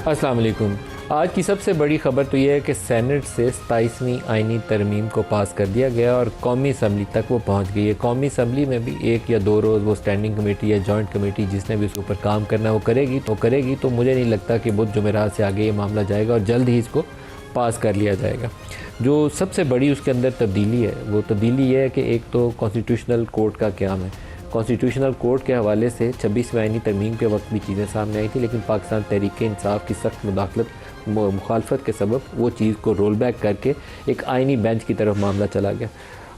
अस्सलाम वालेकुम। आज की सबसे बड़ी ख़बर तो यह है कि सेनेट से 27वीं आइनी तरमीम को पास कर दिया गया और कौमी असम्बली तक वो पहुंच गई है। कौमी असम्बली में भी 1 या 2 रोज़ वो स्टैंडिंग कमेटी या जॉइंट कमेटी जिसने भी उसके ऊपर काम करना है वो करेगी तो मुझे नहीं लगता कि बुध जुमेरात से आगे ये मामला जाएगा और जल्द ही इसको पास कर लिया जाएगा। जो सबसे बड़ी उसके अंदर तब्दीली है वो तब्दीली ये है कि एक तो कॉन्स्टिट्यूशनल कोर्ट का क़याम है। कॉन्स्टिट्यूशनल कोर्ट के हवाले से 26वीं आइनी तरमीम के वक्त भी चीज़ें सामने आई थी, लेकिन पाकिस्तान तहरीक-ए-इंसाफ की सख्त मुखालफत के सबब वो चीज़ को रोल बैक करके एक आइनी बेंच की तरफ मामला चला गया।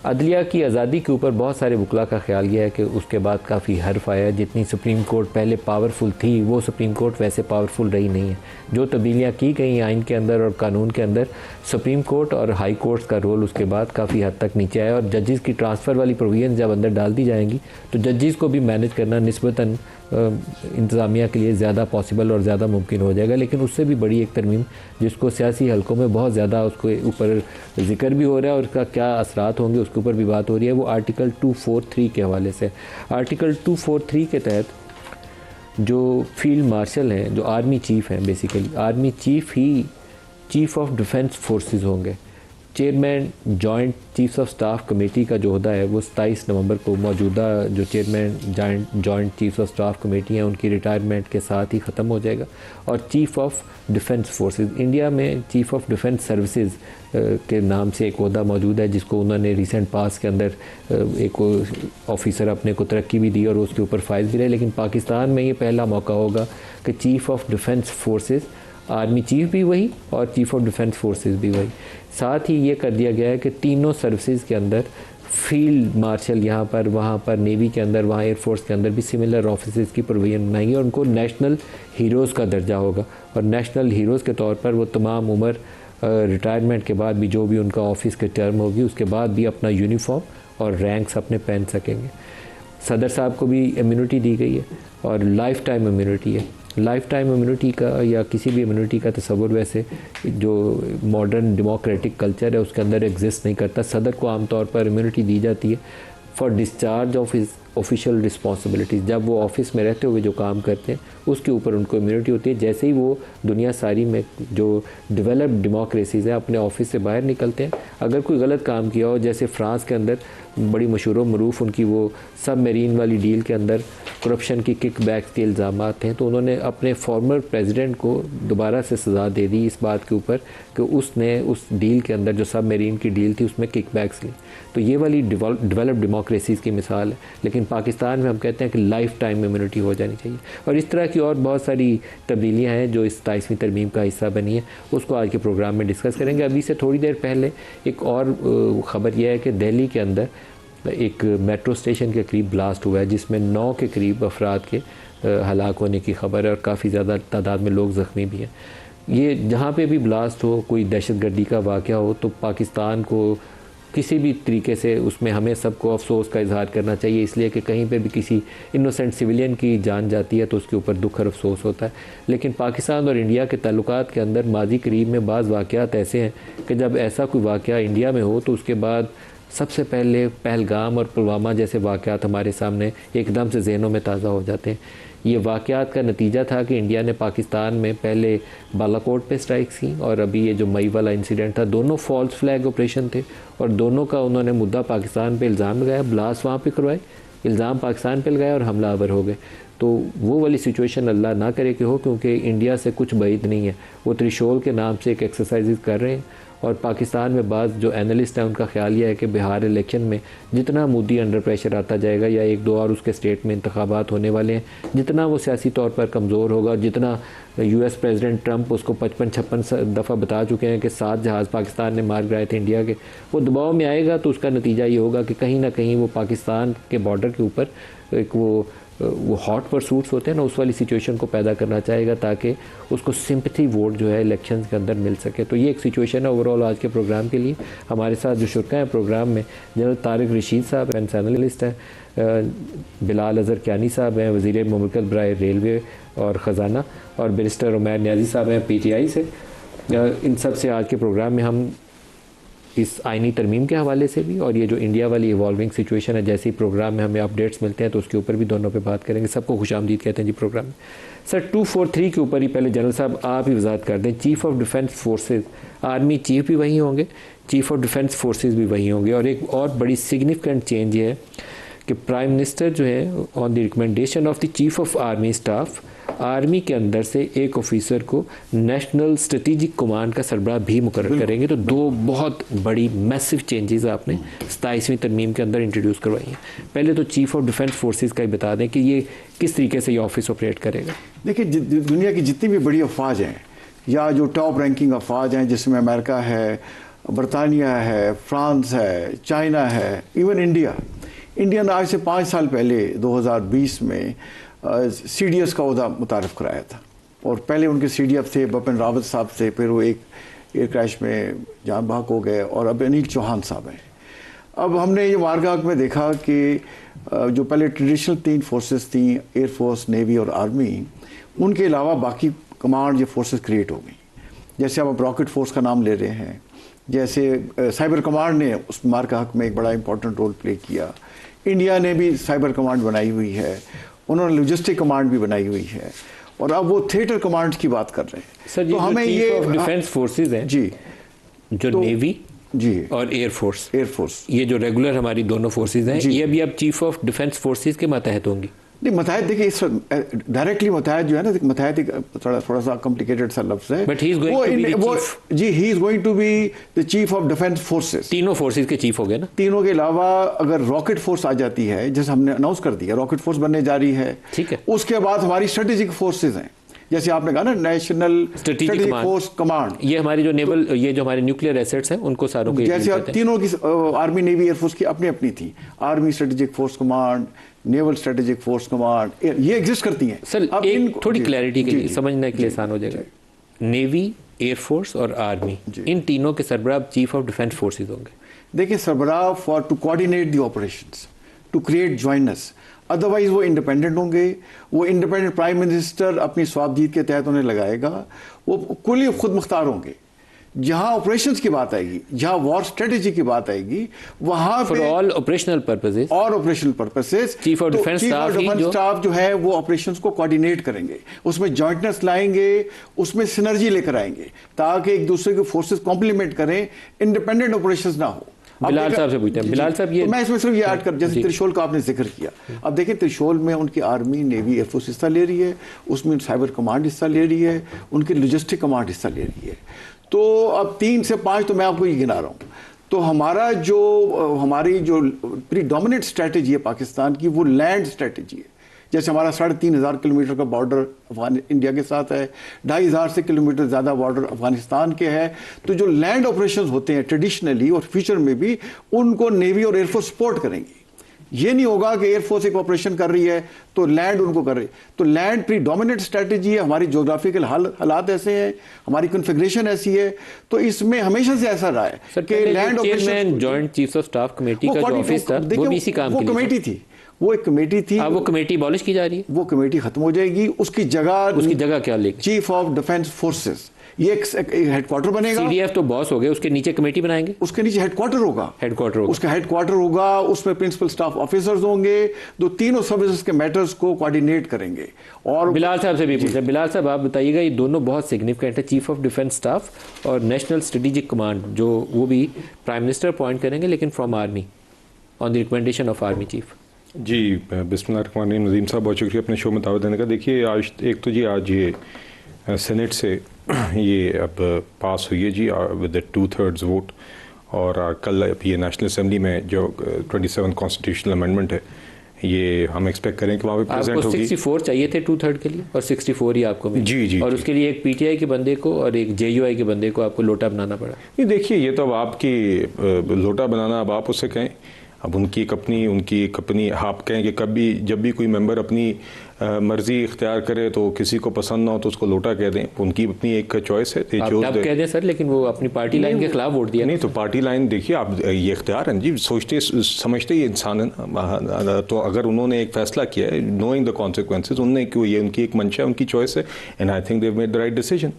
अदलिया की आज़ादी के ऊपर बहुत सारे वकला का ख्याल यह है कि उसके बाद काफ़ी हर्फ आया। जितनी सुप्रीम कोर्ट पहले पावरफुल थी वो सुप्रीम कोर्ट वैसे पावरफुल रही नहीं है। जो तब्दीलियाँ की गई आइन के अंदर और कानून के अंदर, सुप्रीम कोर्ट और हाई कोर्ट्स का रोल उसके बाद काफ़ी हद तक नीचे आया और जजेस की ट्रांसफ़र वाली प्रोविजन जब अंदर डाल दी जाएंगी तो जजेस को भी मैनेज करना निस्बतन इंतज़ामिया के लिए ज़्यादा पॉसिबल और ज़्यादा मुमकिन हो जाएगा। लेकिन उससे भी बड़ी एक तरमीम जिसको सियासी हलकों में बहुत ज़्यादा उसके ऊपर जिक्र भी हो रहा है और उसका क्या असरात होंगे उसके ऊपर भी बात हो रही है, वो आर्टिकल 243 के हवाले से। आर्टिकल 243 के तहत जो फील्ड मार्शल हैं, जो आर्मी चीफ़ हैं, बेसिकली आर्मी चीफ़ ही चीफ़ ऑफ डिफेंस फोर्सेस होंगे। Chairman joint chiefs of staff committee का जो होता है वो 27 नवंबर को मौजूदा जो chairman joint chiefs of staff committee हैं उनकी रिटायरमेंट के साथ ही ख़त्म हो जाएगा। और chief of defence forces, India में चीफ़ ऑफ डिफेंस सर्विसेज के नाम से एक ओहदा मौजूद है जिसको उन्होंने रिसेंट पास के अंदर एक ऑफिसर अपने को तरक्की भी दी और उसके ऊपर फाइज भी रहे। लेकिन पाकिस्तान में ये पहला मौका होगा कि chief of defence forces, army chief भी वही और चीफ़ ऑफ डिफेंस फोर्सेस भी वही। साथ ही ये कर दिया गया है कि तीनों सर्विसेज के अंदर फील्ड मार्शल यहाँ पर वहाँ पर नेवी के अंदर वहाँ एयरफोर्स के अंदर भी सिमिलर ऑफिसेज़ की प्रोविजन बनाएंगे और उनको नेशनल हीरोज़ का दर्जा होगा। और नेशनल हीरोज़ के तौर पर वो तमाम उम्र रिटायरमेंट के बाद भी जो भी उनका ऑफिस की टर्म होगी उसके बाद भी अपना यूनिफॉर्म और रैंक्स अपने पहन सकेंगे। सदर साहब को भी इम्यूनिटी दी गई है और लाइफ टाइम इम्यूनिटी है। लाइफ टाइम इम्यूनिटी का या किसी भी इम्यूनिटी का तस्वुर वैसे जो मॉडर्न डेमोक्रेटिक कल्चर है उसके अंदर एग्जिस्ट नहीं करता। सदर को आमतौर पर इम्यूनिटी दी जाती है for discharge of his official responsibilities. जब वो ऑफिस में रहते हुए जो काम करते हैं उसके ऊपर उनको इम्यूनिटी होती है। जैसे ही वो दुनिया सारी में जो डेवलप्ड डेमोक्रेसीज़ हैं अपने ऑफिस से बाहर निकलते हैं, अगर कोई गलत काम किया हो, जैसे फ्रांस के अंदर बड़ी मशहूर मरूफ उनकी वो सब मरीन वाली डील के अंदर करप्शन की किक बैक्स के इल्ज़ामात हैं, तो उन्होंने अपने फॉर्मर प्रेसिडेंट को दोबारा से सज़ा दे दी इस बात के ऊपर कि उसने उस डील के अंदर जो सब मरीन की डील थी उसमें किक बैक्स ली। तो ये वाली डेवलप्ड डेमोक्रेसीज़ की मिसाल है। लेकिन पाकिस्तान में हम कहते हैं कि लाइफ टाइम इम्यूनिटी हो जानी चाहिए। और इस तरह की और बहुत सारी तब्दीलियाँ हैं जो इस 27वीं तरमीम का हिस्सा बनी है, उसको आज के प्रोग्राम में डिस्कस करेंगे। अभी से थोड़ी देर पहले एक और ख़बर यह है कि दिल्ली के अंदर एक मेट्रो स्टेशन के करीब ब्लास्ट हुआ है जिसमें 9 के करीब अफराद के हलाक होने की ख़बर है और काफ़ी ज़्यादा तादाद में लोग ज़ख्मी भी हैं। ये जहाँ पे भी ब्लास्ट हो, कोई दहशतगर्दी का वाक़या हो, तो पाकिस्तान को किसी भी तरीके से उसमें हमें सबको अफसोस का इजहार करना चाहिए, इसलिए कि कहीं पे भी किसी इनोसेंट सिविलियन की जान जाती है तो उसके ऊपर दुख और अफसोस होता है। लेकिन पाकिस्तान और इंडिया के ताल्लुकात के अंदर माजी करीब में बाज़ वाक़यात ऐसे हैं कि जब ऐसा कोई वाक़या इंडिया में हो तो उसके बाद सबसे पहले पहलगाम और पुलवामा जैसे वाक़यात हमारे सामने एकदम से ज़हनों में ताज़ा हो जाते हैं। ये वाक़यात का नतीजा था कि इंडिया ने पाकिस्तान में पहले बालाकोट पे स्ट्राइक्स की और अभी ये जो मई वाला इंसिडेंट था, दोनों फॉल्स फ्लैग ऑपरेशन थे और दोनों का उन्होंने मुद्दा पाकिस्तान पे इल्ज़ाम लगाया, ब्लास्ट वहाँ पे करवाए, इल्ज़ाम पाकिस्तान पे लगाया और हमलावर हो गए। तो वो वाली सिचुएशन अल्लाह ना करे कि हो, क्योंकि इंडिया से कुछ बैद नहीं है। वो त्रिशूल के नाम से एक एक्सरसाइज कर रहे हैं और पाकिस्तान में बाज़ जो एनालिस्ट हैं उनका ख्याल यह है कि बिहार इलेक्शन में जितना मोदी अंडर प्रेशर आता जाएगा या 1-2 और उसके स्टेट में इंतखाबात होने वाले हैं, जितना वो सियासी तौर पर कमज़ोर होगा, जितना US प्रेसिडेंट ट्रंप उसको 55-56 दफ़ा बता चुके हैं कि 7 जहाज़ पाकिस्तान ने मार गिराए थे इंडिया के, वो दबाव में आएगा तो उसका नतीजा ये होगा कि कहीं ना कहीं वो पाकिस्तान के बॉर्डर के ऊपर एक वो हॉट परसूट्स होते हैं ना, उस वाली सिचुएशन को पैदा करना चाहेगा ताकि उसको सिंपैथी वोट जो है इलेक्शंस के अंदर मिल सके। तो ये एक सिचुएशन है ओवरऑल आज के प्रोग्राम के लिए। हमारे साथ जो शुरा हैं प्रोग्राम में, जनरल तारिक रशीद साहब एंड एनालिस्ट हैं, बिलाल अज़हर कियानी साहब हैं वज़ीर मुमलिकत बराए रेलवे और ख़जाना, और बैरिस्टर उमैर न्याज़ी साहब हैं PTI से। इन सब से आज के प्रोग्राम में हम इस आइनी तरमीम के हवाले से भी और ये जो इंडिया वाली इवॉल्विंग सिचुएशन है, जैसे ही प्रोग्राम में हमें अपडेट्स मिलते हैं तो उसके ऊपर भी दोनों पे बात करेंगे। सबको खुशामदीद कहते हैं जी प्रोग्राम में। सर 243 के ऊपर ही पहले जनरल साहब आप ही वजाहत कर दें, chief of defence forces, army chief भी वही होंगे, चीफ ऑफ डिफेंस फोर्सेज भी वही होंगे, और एक और बड़ी सिग्निफिकेंट चेंज ये है कि प्राइम मिनिस्टर जो है on the recommendation of the chief of army staff, army के अंदर से एक ऑफिसर को नेशनल स्ट्रेटेजिक कमांड का सरबराह भी मुकर्रर करेंगे। तो दो बहुत बड़ी मैसिव चेंजेस आपने 27वीं तरमीम के अंदर इंट्रोड्यूस करवाई हैं। पहले तो चीफ ऑफ डिफेंस फोर्सेस का ही बता दें कि ये किस तरीके से ये ऑफिस ऑपरेट करेगा। देखिए, दुनिया की जितनी भी बड़ी अफवाज हैं या जो टॉप रैंकिंग अफवाज हैं, जिसमें अमेरिका है, बरतानिया है, फ्रांस है, चाइना है, इवन इंडिया ने आज से 5 साल पहले 2020 में CDS का ओहदा मुतारफ़ कराया था, और पहले उनके CDF थे बिपिन रावत साहब थे, फिर वो एक एयर क्रैश में जान बहक हो गए, और अब अनिल चौहान साहब हैं। अब हमने ये वारगाह में देखा कि जो पहले ट्रेडिशनल 3 फोर्सेस थी, एयरफोर्स, नेवी और आर्मी, उनके अलावा बाकी कमांड ये फोर्सेस क्रिएट हो गई। जैसे अब रॉकेट फोर्स का नाम ले रहे हैं, जैसे साइबर कमांड ने उस वारगाह में एक बड़ा इंपॉर्टेंट रोल प्ले किया। इंडिया ने भी साइबर कमांड बनाई हुई है, उन्होंने लॉजिस्टिक कमांड भी बनाई हुई है, और अब वो थिएटर कमांड की बात कर रहे हैं। सर, तो हमें ये डिफेंस फोर्सेस हैं जी, जो तो, नेवी जी और एयरफोर्स, ये जो रेगुलर हमारी दोनों फोर्सेस हैं, ये भी अब चीफ ऑफ डिफेंस फोर्सेस के मातहत होंगी। नहीं, मतहत देखिए, इस डायरेक्टली मतहत जो है ना, मतहत थोड़ा सा कॉम्प्लिकेटेड सा लफ्ज़ है, but he is going to be the chief of defence forces. तीनों फोर्सेस के चीफ हो गए ना। तीनों के अलावा अगर रॉकेट फोर्स आ जाती है, जैसे हमने अनाउंस कर दिया रॉकेट फोर्स बनने जा रही है, ठीक है, उसके बाद हमारी स्ट्रेटेजिक फोर्सेज हैं, जैसे आपने कहा ना, नेशनल स्ट्रेटेजिक फोर्स कमांड, ये हमारी जो नेवल, ये जो हमारे न्यूक्लियर एसेट्स हैं उनको सारों को, जैसे तीनों की आर्मी, नेवी, एयरफोर्स की अपनी अपनी थी। Army strategic force command, naval strategic force command, ये एग्जिस्ट करती हैं। सर अब एक थोड़ी क्लैरिटी के लिए, समझने के लिए आसान हो जाएगा, नेवी, एयरफोर्स और आर्मी, इन तीनों के सरबराह चीफ ऑफ डिफेंस फोर्सेज होंगे। देखिए, सरबराह for to coordinate the operations, to create jointness, otherwise वो इंडिपेंडेंट होंगे। वो इंडिपेंडेंट प्राइम मिनिस्टर अपनी स्वाबदीद के तहत उन्हें लगाएगा, वो कुल खुद मुख्तार होंगे। जहां ऑपरेशंस की बात आएगी, जहां वॉर स्ट्रेटेजी की बात आएगी, वहां पे all operational purposes chief of defence staff जो है वो ऑपरेशंस को कोऑर्डिनेट करेंगे, उसमें जॉइंटनेस लाएंगे, उसमें सिनर्जी लेकर आएंगे, ताकि एक दूसरे के फोर्सेस कॉम्प्लीमेंट करें, इंडिपेंडेंट ऑपरेशंस ना हो। बिलाल साहब से पूछते हैं, बिलाल साहब ये तो मैं इसमें सिर्फ ये ऐड कर, जैसे त्रिशूल का आपने जिक्र किया, अब देखिए त्रिशूल में उनकी आर्मी, नेवी, एयरफोर्स हिस्सा ले रही है, उसमें साइबर कमांड हिस्सा ले रही है, उनकी लॉजिस्टिक कमांड हिस्सा ले रही है। तो अब 3 से 5 तो मैं आपको ये गिना रहा हूँ। तो हमारी जो प्रीडोमिनेंट स्ट्रेटेजी है पाकिस्तान की, वो लैंड स्ट्रेटेजी है। जैसे हमारा 3,500 किलोमीटर का बॉर्डर इंडिया के साथ है, 2,500 से किलोमीटर ज़्यादा बॉर्डर अफगानिस्तान के है। तो जो लैंड ऑपरेशंस होते हैं ट्रेडिशनली और फ्यूचर में भी, उनको नेवी और एयरफोर्स सपोर्ट करेंगी। ये नहीं होगा कि एयरफोर्स एक ऑपरेशन कर रही है तो लैंड उनको कर रही है। तो लैंड प्रीडोमिनेंट स्ट्रेटेजी है, हमारी ज्योग्राफिकल हालात ऐसे हैं, हमारी कॉन्फ़िगरेशन ऐसी है, तो इसमें हमेशा से ऐसा रहा है कि land operation. Joint chiefs of staff committee का जो ऑफिस था, वो भी इसी काम के लिए, वो कमेटी थी, वो एक कमेटी थी। वो कमेटी अबॉलिश की जा रही है, वो कमेटी खत्म हो जाएगी, उसकी जगह क्या लेगी? चीफ ऑफ डिफेंस फोर्सेस, ये एक हेडक्वार्टर बनेगा। CDF तो बॉस हो गए, उसके नीचे कमेटी बनाएंगे, उसके नीचे हेडक्वार्टर होगा, उसका हेडक्वार्टर होगा, उसमें प्रिंसिपल स्टाफ ऑफिसर्स होंगे, जो तीनों सर्विसेज के मैटर्स को कोऑर्डिनेट करेंगे। और बिलाल साहब से भी पूछे, बिलाल साहब आप बताइएगा, ये दोनों बहुत सिग्निफिकेंट है, चीफ ऑफ डिफेंस स्टाफ और नेशनल स्ट्रेटेजिक कमांड, जो वो भी प्राइम मिनिस्टर अपॉइंट करेंगे, लेकिन from army, on the recommendation of army chief. जी, बिस्मिल्लाहिर्रहमानिर्रहीम। नज़ीम साहब बहुत शुक्रिया अपने शो में दावत देने का। देखिए, आज एक तो जी आज ये सेनेट से ये अब पास हुई है जी विद 2/3 वोट, और कल ये नेशनल असेंबली में जो 27 कॉन्स्टिट्यूशनल अमेंडमेंट है, ये हम एक्सपेक्ट करें कि वहाँ पे प्रेजेंट होगी। 64 चाहिए थे 2/3 के लिए, और 64 ही आपको मिले। जी, और उसके लिए एक PTI के बंदे को और एक JUI के बंदे को आपको लोटा बनाना पड़ा। नहीं, देखिए, ये तो अब आपकी लोटा बनाना, अब आप उससे कहें, अब उनकी एक अपनी आप कहें कि कभी जब भी कोई मेंबर अपनी मर्जी इख्तियार करे तो किसी को पसंद ना हो तो उसको लोटा कह दें, उनकी अपनी एक चॉइस है। आप कह दें सर, लेकिन वो अपनी पार्टी लाइन के खिलाफ वोट दिया। नहीं, तो पार्टी लाइन देखिए, आप ये इख्तियार है जी, सोचते समझते ही इंसान है ना। तो अगर उन्होंने एक फैसला किया है, नोइंग द कॉन्सिक्वेंसेज, उन्होंने क्यों, ये उनकी एक मंशा है, उनकी चॉइस है, and I think they have made the right decision.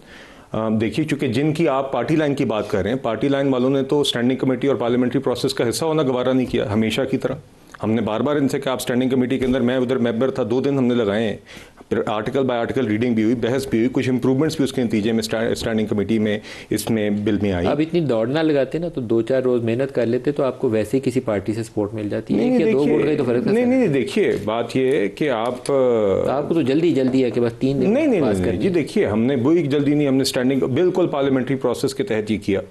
देखिए, चूंकि जिनकी आप पार्टी लाइन की बात कर रहे हैं, पार्टी लाइन वालों ने तो स्टैंडिंग कमेटी और पार्लियामेंट्री प्रोसेस का हिस्सा होना गवारा नहीं किया, हमेशा की तरह। हमने बार बार इनसे कहा आप स्टैंडिंग कमेटी के अंदर, मैं उधर मेंबर था, 2 दिन हमने लगाए हैं, फिर आर्टिकल बाय आर्टिकल रीडिंग भी हुई, बहस भी हुई, कुछ इंप्रूवमेंट्स भी उसके नतीजे में स्टैंडिंग कमेटी में इसमें बिल में आई। अब इतनी दौड़ ना लगाते ना तो 2-4 रोज मेहनत कर लेते तो आपको वैसे ही किसी पार्टी से सपोर्ट मिल जाती है। नहीं, कि 2 वोट का ही तो फर्क है। नहीं, देखिए बात ये है कि आपको तो जल्दी है कि बस 3 दिन नहीं जी, देखिए हमने वही जल्दी नहीं, हमने स्टैंडिंग बिल्कुल पार्लियामेंट्री प्रोसेस के तहत ही किया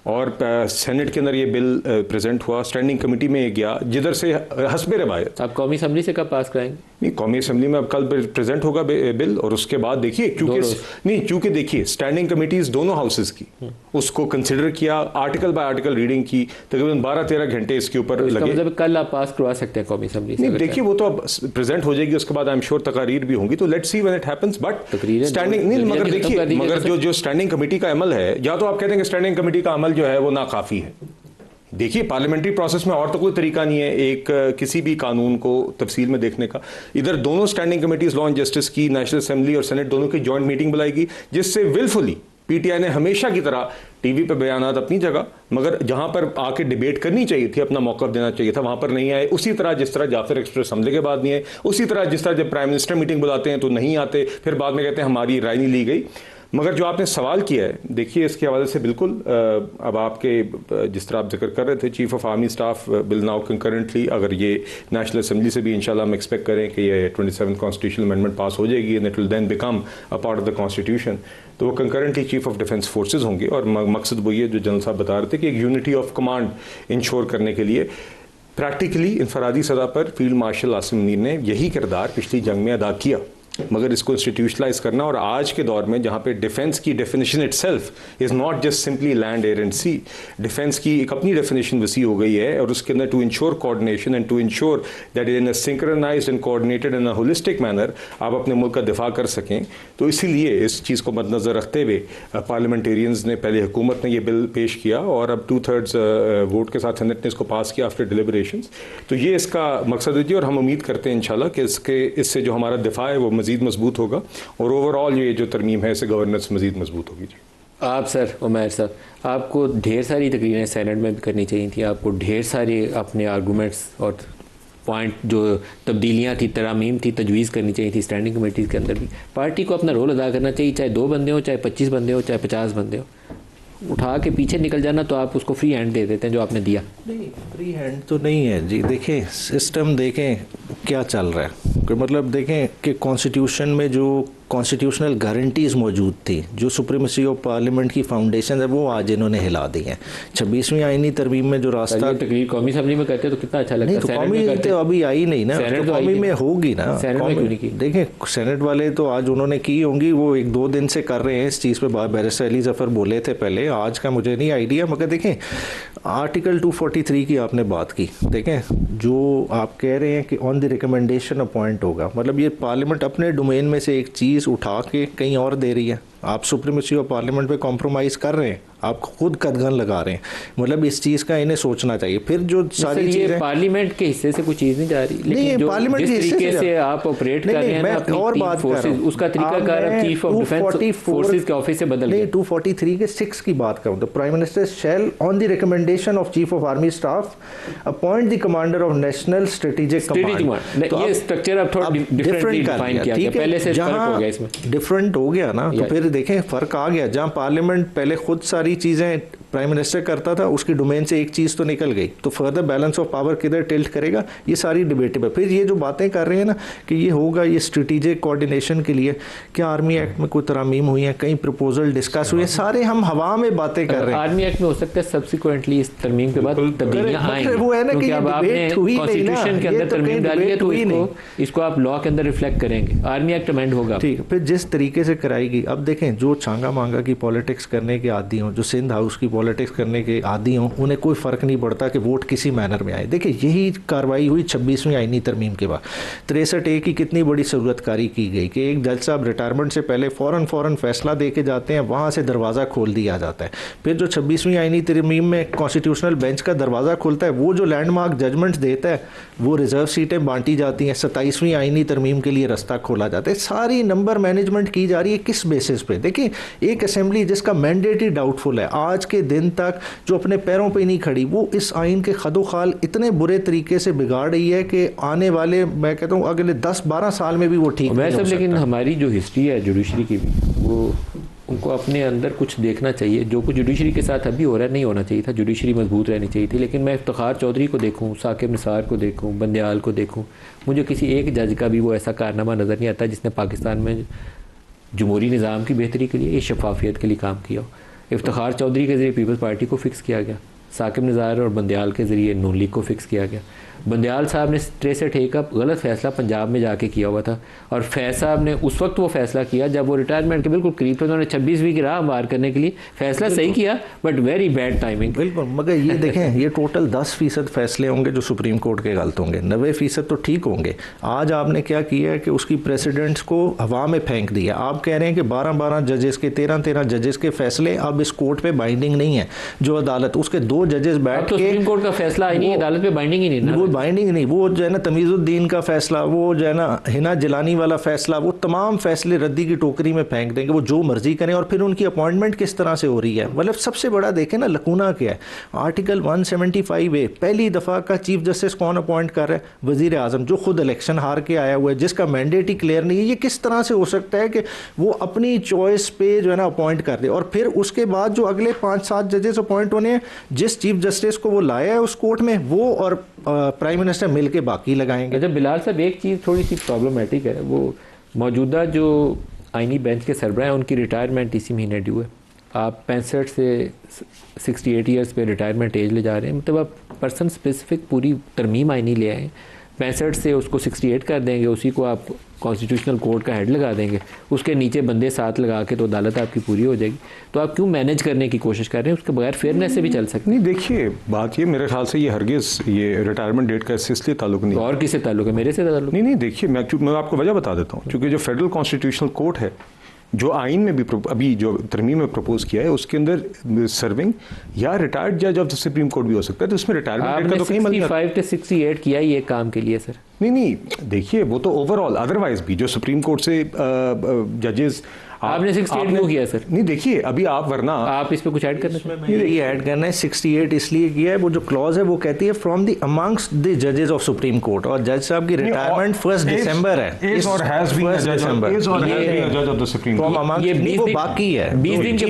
और सेनेट के अंदर ये बिल प्रेजेंट हुआ, स्टैंडिंग कमेटी में ये गया जिधर से हस्बे रवायत। आप कौमी असम्बली से कब पास कराएंगे? नहीं, कौमी असम्बली में अब कल प्रेजेंट होगा बिल और उसके बाद देखिए, क्योंकि देखिए स्टैंडिंग कमेटीज दोनों हाउसेस की, उसको कंसिडर किया, आर्टिकल बाय आर्टिकल रीडिंग की, तकरीबन 12-13 घंटे इसके ऊपर लगे। मतलब कल आप पास करवा सकते हैं कौमी असम्बली से? नहीं, देखिए वो तो अब प्रेजेंट हो जाएगी, उसके बाद आई एम श्योर तकारीर भी होंगी, तो let's see when it happens. But standing नहीं, मगर देखिए, मगर जो स्टैंडिंग कमेटी का अमल है, या तो आप कहते हैं कि स्टैंडिंग कमेटी का अमल जो है वो नाकाफी है। देखिए पार्लियामेंट्री प्रोसेस में और तो कोई तरीका नहीं है एक किसी भी कानून को तफसील में देखने का। इधर दोनों standing committees, law and justice की, नेशनल असेंबली और सेनेट दोनों की जॉइंट मीटिंग बुलाएगी, जिससे विलफुली पीटीआई ने हमेशा की तरह टीवी पे बयानात अपनी जगह, मगर जहां पर आके डिबेट करनी चाहिए थी, अपना मौका देना चाहिए था, वहां पर नहीं आए। उसी तरह जिस तरह जाफर एक्सप्रेस हमले के बाद नहीं आए, उसी तरह जिस तरह जब प्राइम मिनिस्टर मीटिंग बुलाते हैं तो नहीं आते, फिर बाद में कहते हैं हमारी राय नहीं ली गई। मगर जो आपने सवाल किया है, देखिए इसके हवाले से बिल्कुल अब आपके जिस तरह आप जिक्र कर रहे थे, chief of army staff bill now concurrently, अगर ये नेशनल असेंबली से भी इंशाल्लाह हम एक्सपेक्ट करें कि ये 27 कॉन्स्टिट्यूशनल अमेंडमेंट पास हो जाएगी and it will then become a part of the constitution, तो वो concurrently chief of defence forces होंगे। और मकसद वो ये जो जनरल साहब बता रहे थे कि एक यूनिटी ऑफ कमांड इंश्योर करने के लिए प्रैक्टिकली इंफरादी सतह पर फील्ड मार्शल आसिम मुनीर ने यही किरदार पिछली जंग में अदा किया, मगर इसको इंस्टीट्यूशनलाइज करना। और आज के दौर में जहाँ पे डिफेंस की definition itself is not just simply land, air and sea, defence की एक अपनी डेफिनेशन वसी हो गई है और उसके अंदर to ensure coordination and to ensure that in a synchronised and coordinated in a holistic manner आप अपने मुल्क का दिफा कर सकें। तो इसीलिए इस चीज़ को मद्देनजर रखते हुए पार्लियामेंटेरियंस ने, पहले हुकूमत ने ये बिल पेश किया और अब 2/3 वोट के साथ सेनेट ने इसको पास किया आफ्टर डिलिबरेशंस। तो ये इसका मकसद है जी, और हम उम्मीद करते हैं इंशाल्लाह कि इससे जो हमारा दिफा है वो मजीद मजबूत होगा और ओवरऑल ये जो तरमीम है इससे गवर्नेंस मजीद मजबूत होगी। जी आप सर, उमैर साहब, आपको ढेर सारी तकरीरें सेनेट में भी करनी चाहिए थी, आपको ढेर सारे अपने आर्गूमेंट्स और पॉइंट जो तब्दीलियाँ थी, तरामीम थी, तजवीज़ करनी चाहिए थी स्टैंडिंग कमेटी के अंदर भी। पार्टी को अपना रोल अदा करना चाहिए, चाहे 2 बंदे हो, चाहे 25 बंदे हो, चाहे 50 बंदे हो। उठा के पीछे निकल जाना तो आप उसको फ्री हैंड दे देते हैं जो आपने दिया। नहीं, फ्री हैंड तो नहीं है जी। देखें सिस्टम, देखें क्या चल रहा है, मतलब देखें कि कॉन्स्टिट्यूशन में जो कॉन्स्टिट्यूशनल गारंटीज़ मौजूद थी, जो सुप्रीमेसी ऑफ पार्लियामेंट की फाउंडेशन है, वो आज इन्होंने हिला दी हैं। 26वीं आईनी तरमीम में जो रास्ता तकरीर कौमी असम्बली में करते तो कितना अच्छा लगता। नहीं, तो कौमी तो अभी आई नहीं ना, तो कौमी में होगी ना। देखें सेनेट वाले तो आज उन्होंने की होंगी, वो 1-2 दिन से कर रहे हैं इस चीज़ पे। बैरिस्टर अली जफ़र बोले थे पहले, आज का मुझे नहीं आइडिया। मगर देखें आर्टिकल 243 की आपने बात की, देखें जो आप कह रहे हैं कि ऑन द रिकमेंडेशन अपॉइंट होगा, मतलब ये पार्लियामेंट अपने डोमेन में से एक चीज़ उठा के कहीं और दे रही है। आप सुप्रीमेसी ऑफ पार्लियामेंट पे कॉम्प्रोमाइज़ कर रहे हैं, आप खुद कदगन लगा रहे हैं। मतलब इस चीज़ का इन्हें सोचना चाहिए। फिर जो सारी चीज़ें पार्लियामेंट के हिस्से से कोई चीज़ नहीं जा रही, नहीं, पार्लियामेंट के हिस्से से आप ऑपरेट कर रहे हैं ना, और बात कर रहा हूं, उसका तरीकाकार चीफ ऑफ डिफेंस फोर्सेस के ऑफिस से बदल गया। 243 के 6 की बात करूं तो prime minister shall on the recommendation of chief of army staff appoint the commander of national strategic command. ये स्ट्रक्चर अब थोड़ा डिफरेंटली डिफाइन किया गया, पहले से फर्क हो गया इसमें, डिफरेंट हो गया ना। तो फिर देखें फर्क आ गया। जहां पार्लियामेंट पहले खुद सारी चीजें प्राइम मिनिस्टर करता था, उसकी डोमेन से एक चीज़ तो निकल गई, तो फर्दर बैलेंस ऑफ पावर किधर टिल्ट करेगा, ये सारी डिबेटेबल। फिर ये जो बातें कर रहे हैं ना कि ये होगा, ये स्ट्रेटेजिक कोऑर्डिनेशन के लिए क्या आर्मी एक्ट में कोई तरामीम हुई हैं, कई प्रपोजल डिस्कस हुए, सारे हम हवा में बातें कर रहे हैं। आर्मी एक्ट में हो सकता है सब्सिक्वेंटली इस तरमीम के बाद तब्दीलियां आएंगी, वो है ना कि आपने कॉन्स्टिट्यूशन के अंदर तरमीम डाली है तो इसको आप लॉ के अंदर रिफ्लेक्ट करेंगे, आर्मी एक्ट अमेंड होगा। ठीक है, फिर जिस तरीके से कराएगी। अब देखें जो छांगा मांगा की पॉलिटिक्स करने के आदी हों, जो सिंध हाउस की पॉलिटिक्स करने के आदी हों, उन्हें कोई फ़र्क नहीं पड़ता कि वोट किसी मैनर में आए। देखिए यही कार्रवाई हुई 26वीं आईनी तरमीम के बाद। 63A की कितनी बड़ी सहूलतकारी की गई कि एक जज साहब रिटायरमेंट से पहले फ़ौरन फैसला दे के जाते हैं, वहाँ से दरवाज़ा खोल दिया जाता है। फिर जो 26वीं आईनी तरमीम में कॉन्स्टिट्यूशनल बेंच का दरवाज़ा खुलता है, वो जो लैंडमार्क जजमेंट देता है वो रिजर्व सीटें बांटी जाती हैं, 27वीं आईनी तरमीम के लिए रास्ता खोला जाता है। सारी नंबर मैनेजमेंट की जा रही है किस बेसिस पे? देखिए एक असेंबली जिसका मैंडेट ही डाउटफुल है, आज के दिन तक जो अपने पैरों पे नहीं खड़ी, वो इस आइन के खदोखाल इतने बुरे तरीके से बिगाड़ रही है कि आने वाले, मैं कहता हूँ अगले 10-12 साल में भी वो ठीक नहीं हो सकता। लेकिन हमारी जो हिस्ट्री है जुडिशरी की भी, वो उनको अपने अंदर कुछ देखना चाहिए। जो कुछ जुडिशरी के साथ अभी हो रहा है नहीं होना चाहिए था, जुडिशरी मजबूत रहनी चाहिए थी। लेकिन मैं इफ्तिखार चौधरी को देखूं, साकिब निसार को देखूं, बंदयाल को देखूं, मुझे किसी एक जज का भी वो ऐसा कारनामा नज़र नहीं आता जिसने पाकिस्तान में जमहूरी निज़ाम की बेहतरी के लिए, शफाफियत के लिए काम किया हो। इफ्तिखार चौधरी के ज़रिए पीपल्स पार्टी को फिक्स किया गया, साकिब निसार और बंदयाल के ज़रिए नून लीग को फिक्स किया गया। बंदयाल साहब ने 63A का गलत फैसला पंजाब में जाके किया हुआ था, और फैज़ साहब ने उस वक्त वो फैसला किया जब वो रिटायरमेंट के बिल्कुल करीब थे। उन्होंने 26वीं की राह मार करने के लिए फैसला सही किया, बट वेरी बैड टाइमिंग। बिल्कुल, मगर ये देखें ये टोटल 10% फैसले होंगे जो सुप्रीम कोर्ट के गलत होंगे, 90% तो ठीक होंगे। आज आपने क्या किया है कि उसकी प्रेसिडेंट्स को हवा में फेंक दिया। आप कह रहे हैं कि 12-12 जजेस के, 13-13 जजेस के फैसले अब इस कोर्ट पे बाइंडिंग नहीं है। जो अदालत, उसके 2 जजेस बैठ के, सुप्रीम कोर्ट का फैसला आई नहीं, अदालत पे बाइंडिंग ही नहीं, वो बाइंडिंग नहीं, वो जो है ना तमीज़ुद्दीन का फैसला, वो जो है ना हिना जिलानी वाला फैसला, वो तमाम फैसले रद्दी की टोकरी में फेंक देंगे, वो जो मर्जी करें। और फिर उनकी अपॉइंटमेंट किस तरह से हो रही है, मतलब सबसे बड़ा देखें ना लकूना क्या है। आर्टिकल 175A पहली दफ़ा का चीफ जस्टिस कौन अपॉइंट कर रहा है? वज़ीर आज़म, जो खुद इलेक्शन हार के आया हुआ है, जिसका मैंडेट ही क्लियर नहीं है। ये किस तरह से हो सकता है कि वो अपनी चॉइस पे जो है ना अपॉइंट कर दे, और फिर उसके बाद जो अगले 5-7 जजेस अपॉइंट होने हैं, जिस चीफ जस्टिस को वो लाया है उस कोर्ट में, वो और प्राइम मिनिस्टर मिलके बाकी लगाएंगे। अच्छा बिलाल साहब, एक चीज़ थोड़ी सी प्रॉब्लमेटिक है, वो मौजूदा जो आईनी बेंच के सरबराह हैं उनकी रिटायरमेंट इसी महीने ड्यू है। आप 65 से 68 ईयर्स पे रिटायरमेंट एज ले जा रहे हैं, मतलब आप पर्सन स्पेसिफिक पूरी तरमीम आईनी ले आए। 65 से उसको 68 कर देंगे, उसी को आप कॉन्स्टिट्यूशनल कोर्ट का हेड लगा देंगे, उसके नीचे बंदे साथ लगा के तो अदालत आपकी पूरी हो जाएगी। तो आप क्यों मैनेज करने की कोशिश कर रहे हैं? उसके बगैर फेयरनेस से भी चल सकते नहीं। देखिए बात ये, मेरे ख्याल से ये हरगिज़ ये रिटायरमेंट डेट का इसलिए ताल्लुक नहीं, और किससे ताल्लुक है? मेरे से ताल्लुक नहीं। देखिए मैं आपको वजह बता देता हूँ। क्योंकि जो फेडरल कॉन्स्टिट्यूशनल कोर्ट है, जो आइन में भी अभी जो तरमीम में प्रपोज किया है, उसके अंदर सर्विंग या रिटायर्ड जज ऑफ द सुप्रीम कोर्ट भी हो सकता है। तो उसमें रिटायरमेंट डेट का तो कहीं मतलब 65 से 68 किया ये काम के लिए सर। नहीं, देखिए वो तो ओवरऑल अदरवाइज भी जो सुप्रीम कोर्ट से जजेस आपने 68 क्यों किया सर? नहीं देखिए अभी आप, वरना आप इस पे कुछ ऐड करना ये ऐड करना है 68 इसलिए किया है, वो जो क्लॉज है वो कहती है फ्रॉम द अमंगस्ट द जजेस ऑफ सुप्रीम कोर्ट, और जज साहब की रिटायरमेंट 1 दिसंबर है। ये 20 दिन के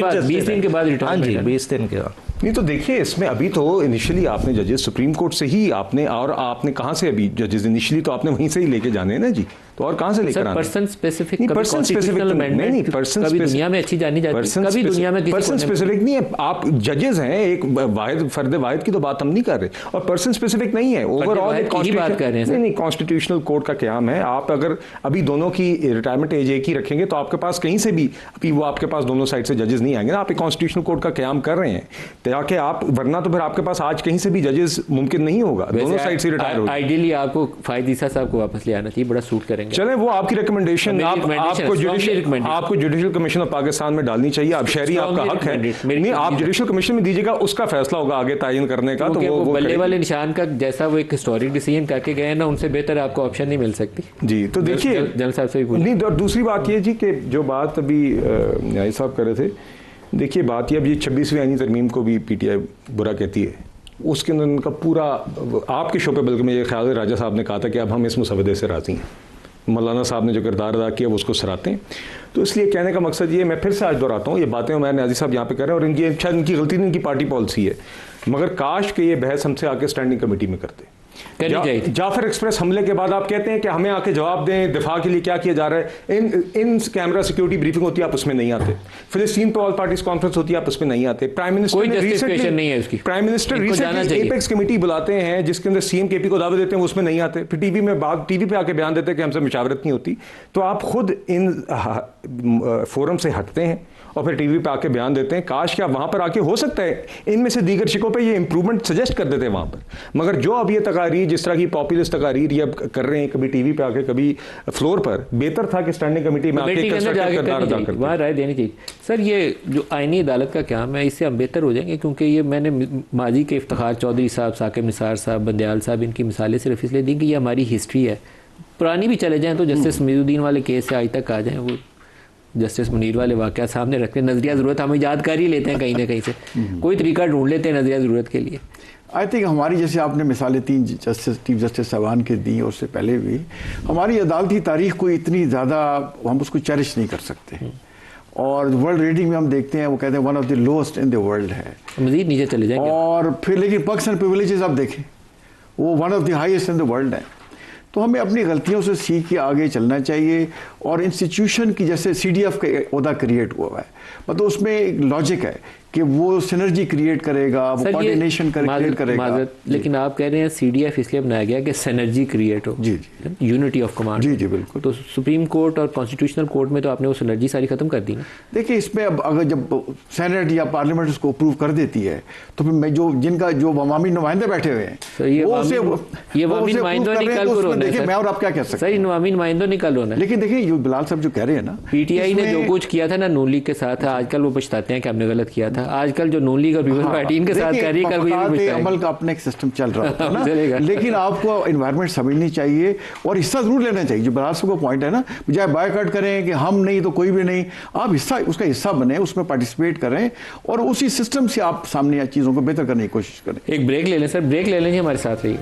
बाद हाँ जी, 20 दिन के बाद। नहीं तो देखिए इसमें अभी तो इनिशियली आपने जजेस सुप्रीम कोर्ट से ही आपने कहाँ से अभी जजेस इनिशियली तो आपने वहीं से ही लेके जाने हैं ना जी, तो और कहाँ से लेकर आना? पर्सन स्पेसिफिक, पर्सन स्पेसिफिक नहीं, पर्सन कभी दुनिया में अच्छी जानी जाती है, कभी दुनिया में पर्सन स्पेसिफिक नहीं है। आप जजेस हैं, एक वाहिद फर्द वाहिद की तो बात हम नहीं कर रहे, और पर्सन स्पेसिफिक नहीं है, ओवरऑल की बात कर रहे हैं। नहीं, कॉन्स्टिट्यूशनल कोर्ट का क्याम है। आप अगर अभी दोनों की रिटायरमेंट एज एक ही रखेंगे तो आपके पास कहीं से भी अभी वो आपके पास दोनों साइड से जजेस नहीं आएंगे ना। आप एक कॉन्स्टिट्यूशनल कोर्ट का क्याम कर रहे हैं ताकि आप, वरना तो फिर आपके पास आज कहीं से भी जजेस मुमकिन नहीं होगा, दोनों साइड से रिटायर होगा। आइडियली आपको फायद ईसा साहब को वापस ले आना चाहिए, बड़ा सूट करेंगे। चले वो आपकी रिकमेंडेशन आपको जुडिशल कमीशन ऑफ पाकिस्तान में डालनी चाहिए। आप शहरी, आपका हक है, नहीं आप जुडिशल कमीशन में दीजिएगा, उसका फैसला होगा आगे तायन करने का। तो वो बल्ले वाले निशान का जैसा वो एक हिस्टोरिक डिसीजन करके गए ना, उनसे बेहतर आपको ऑप्शन नहीं मिल सकती जी। तो देखिए जनरल साहब से भी नहीं, और दूसरी बात ये जी कि जो बात अभी न्याय साहब कर रहे थे, देखिए बात ये, अब ये 26वीं आईनी तरमीम को भी पीटीआई बुरा कहती है, उसके अंदर उनका पूरा आपके शो पे, बल्कि मुझे ख्याल है राजा साहब ने कहा था कि अब हम इस मुसवदे से राज़ी हैं, मौलाना साहब ने जो किरदार अदा किया वो उसको सराहते हैं। तो इसलिए कहने का मकसद ये, मैं फिर से आज दोहराता हूँ, ये बातें उमर न्याज़ी साहब यहाँ पे कर रहे हैं और इनकी शायद इनकी गलती नहीं, इनकी पार्टी पॉलिसी है, मगर काश कि ये बहस हमसे आके स्टैंडिंग कमेटी में करते। जाफर एक्सप्रेस हमले के बाद आप कहते हैं कि हमें आके जवाब दें, दिफा के लिए क्या किया जा रहा है। इन कैमरा सिक्योरिटी ब्रीफिंग होती है, आप उसमें नहीं आते। फिलिस्तीन पे ऑल पार्टीज कॉन्फ्रेंस होती है, आप उसमें नहीं आते। प्राइम मिनिस्टर नहीं है उसकी। Prime minister recently apex committee बुलाते हैं जिसके अंदर सीएम केपी को दावे देते हैं, वो उसमें नहीं आते। फिर टीवी पे आके बयान देते हैं कि हमसे मुशावरत नहीं होती। तो आप खुद इन फोरम से हटते हैं और फिर टीवी पे आके बयान देते हैं। काश कि आप वहां पर आके, हो सकता है इनमें से दीगर शिकों पे ये इंप्रूवमेंट सजेस्ट कर देते हैं वहां पर, मगर जो अब ये तकारीर, जिस तरह की पॉपुलिस्ट तकारीर ये कर रहे हैं, कभी टीवी पे आके कभी फ्लोर पर, बेहतर था कि स्टैंडिंग कमेटी में आके वहाँ राय देनी चाहिए। सर ये जो आईनी अदालत का क्या है, इससे हम बेहतर हो जाएंगे, क्योंकि ये मैंने माजी के इफ्तिखार चौधरी साहब, साकिब निसार साहब, बंदयाल साहब, इनकी मिसालें सिर्फ इसलिए दी कि ये हमारी हिस्ट्री है। पुरानी भी चले जाएं तो जस्टिस मुइजुद्दीन वाले केस से आज तक आ जाएं, वो जस्टिस मुनीर वाले वाक़या सामने रखते हैं। नज़रिया ज़रूरत हम याद कर ही लेते हैं कहीं ना कहीं से, कोई तरीका ढूंढ लेते हैं नज़रिया ज़रूरत के लिए। आई थिंक हमारी, जैसे आपने मिसालें 3 चीफ जस्टिस साहबान के दी और उससे पहले भी, हमारी अदालती तारीख को इतनी ज़्यादा हम उसको चेरिश नहीं कर सकते। और वर्ल्ड रेटिंग में हम देखते हैं, वो कहते हैं one of the lowest in the world है, मज़ीद नीचे चले जाएंगे। और फिर लेकिन पर्क्स एंड प्रिविलेजेस आप देखें, वो one of the highest in the world है। तो हमें अपनी गलतियों से सीख के आगे चलना चाहिए। और इंस्टीट्यूशन की, जैसे CDF का ओहदा क्रिएट हुआ है, मतलब उसमें एक लॉजिक है कि वो सिनर्जी क्रिएट करेगा, वो कोऑर्डिनेशन क्रिएट करेगा। लेकिन आप कह रहे हैं CDF इसलिए बनाया गया कि सिनर्जी क्रिएट हो, जी जी, यूनिटी ऑफ कमांड। जी जी बिल्कुल। तो सुप्रीम कोर्ट और कॉन्स्टिट्यूशनल कोर्ट में तो आपने वो सिनर्जी सारी खत्म कर दी ना। देखिए इसमें अब अगर जब सेनेट या पार्लियामेंट उसको अप्रूव कर देती है, तो फिर मैं जो अवामी नुमाइंदे बैठे हुए हैं, देखिए मैं और आप क्या कह सकते हैं, अवामी नुमाइंदों ने कल होना है। लेकिन देखिए ये बिलाल साहब जो कह रहे हैं ना, PTI ने जो कुछ किया था ना नून लीग के साथ, आजकल वो पछताते हैं कि हमने गलत किया था। आजकल जो नून लीग और पीपल्स पार्टी इनके साथ कर रही है, अमल का अपना एक सिस्टम चल रहा है ना। लेकिन आपको एनवायरनमेंट समझनी चाहिए और हिस्सा जरूर लेना चाहिए। जो बिलाल साहब का पॉइंट है ना, बजाय बायकॉट करें कि हम नहीं तो कोई भी नहीं, आप उसका हिस्सा बने, उसमें पार्टिसिपेट करें और उसी सिस्टम से आप सामने चीज़ों को बेहतर करने की कोशिश करें। एक ब्रेक ले लें सर, ब्रेक ले लेंगे, हमारे साथ रहिए।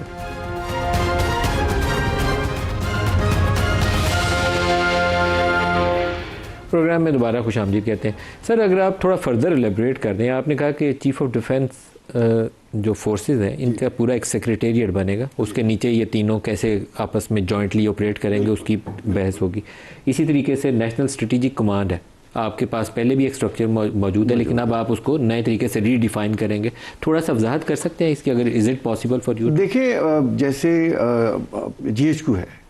प्रोग्राम में दोबारा खुश आमदीद कहते हैं। सर अगर आप थोड़ा फर्दर एलेबरेट कर दें, आपने कहा कि चीफ ऑफ डिफेंस जो फोर्सेस हैं इनका पूरा एक सेक्रेटेरिएट बनेगा, उसके नीचे ये तीनों कैसे आपस में जॉइंटली ऑपरेट करेंगे उसकी बहस होगी। इसी तरीके से नेशनल स्ट्रेटेजिक कमांड है, आपके पास पहले भी एक स्ट्रक्चर मौजूद है, लेकिन अब आप उसको नए तरीके से रीडिफाइन करेंगे। थोड़ा सा वजाहत कर सकते हैं इसकी, अगर is it possible for you? देखिए जैसे GHQ है,